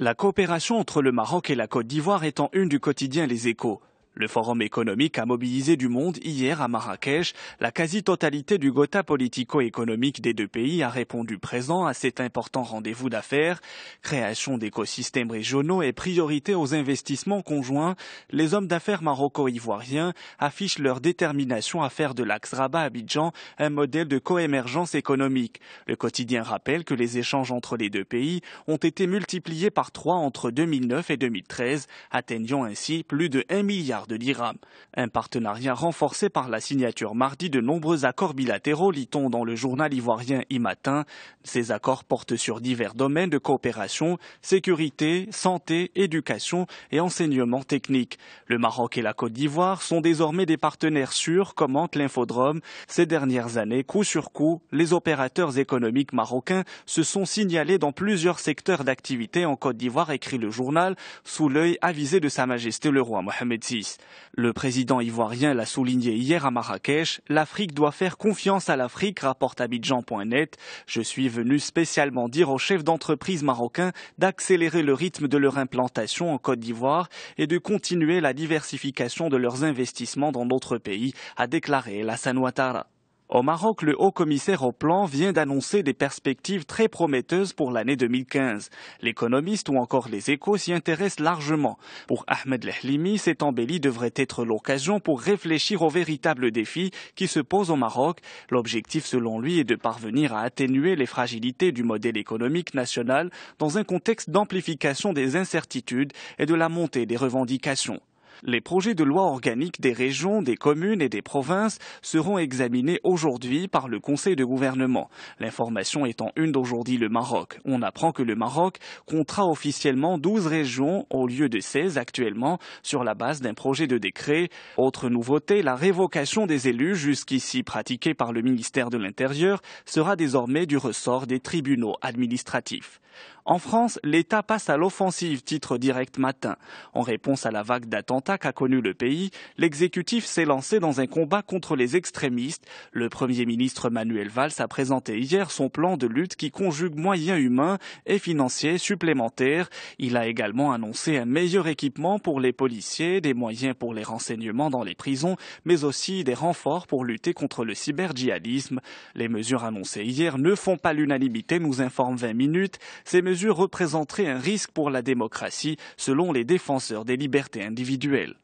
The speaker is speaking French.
La coopération entre le Maroc et la Côte d'Ivoire est en une du quotidien Les Échos. Le Forum économique a mobilisé du monde hier à Marrakech. La quasi-totalité du gotha politico-économique des deux pays a répondu présent à cet important rendez-vous d'affaires. Création d'écosystèmes régionaux et priorité aux investissements conjoints, les hommes d'affaires maroco-ivoiriens affichent leur détermination à faire de l'axe Rabat-Abidjan un modèle de coémergence économique. Le quotidien rappelle que les échanges entre les deux pays ont été multipliés par 3 entre 2009 et 2013, atteignant ainsi plus de 1 milliard de dirhams. Un partenariat renforcé par la signature mardi de nombreux accords bilatéraux, lit-on dans le journal ivoirien I-Matin. Ces accords portent sur divers domaines de coopération, sécurité, santé, éducation et enseignement technique. Le Maroc et la Côte d'Ivoire sont désormais des partenaires sûrs, commente l'Infodrome. Ces dernières années, coup sur coup, les opérateurs économiques marocains se sont signalés dans plusieurs secteurs d'activité en Côte d'Ivoire, écrit le journal, sous l'œil avisé de Sa Majesté le roi Mohamed VI. Le président ivoirien l'a souligné hier à Marrakech, l'Afrique doit faire confiance à l'Afrique, rapporte Abidjan.net. Je suis venu spécialement dire aux chefs d'entreprise marocains d'accélérer le rythme de leur implantation en Côte d'Ivoire et de continuer la diversification de leurs investissements dans d'autres pays, a déclaré Alassane Ouattara. Au Maroc, le haut-commissaire au plan vient d'annoncer des perspectives très prometteuses pour l'année 2015. L'économiste ou encore les Échos s'y intéressent largement. Pour Ahmed Lehlimi, cette embellie devrait être l'occasion pour réfléchir aux véritables défis qui se posent au Maroc. L'objectif, selon lui, est de parvenir à atténuer les fragilités du modèle économique national dans un contexte d'amplification des incertitudes et de la montée des revendications. Les projets de loi organiques des régions, des communes et des provinces seront examinés aujourd'hui par le Conseil de gouvernement. L'information est en une d'aujourd'hui le Maroc. On apprend que le Maroc comptera officiellement 12 régions au lieu de 16 actuellement sur la base d'un projet de décret. Autre nouveauté, la révocation des élus, jusqu'ici pratiquée par le ministère de l'Intérieur, sera désormais du ressort des tribunaux administratifs. En France, l'État passe à l'offensive, titre Direct Matin. En réponse à la vague d'attentats qu'a connu le pays, l'exécutif s'est lancé dans un combat contre les extrémistes. Le Premier ministre Manuel Valls a présenté hier son plan de lutte qui conjugue moyens humains et financiers supplémentaires. Il a également annoncé un meilleur équipement pour les policiers, des moyens pour les renseignements dans les prisons, mais aussi des renforts pour lutter contre le cyberdjihadisme. Les mesures annoncées hier ne font pas l'unanimité, nous informe 20 minutes. Ces mesures représenteraient un risque pour la démocratie, selon les défenseurs des libertés individuelles.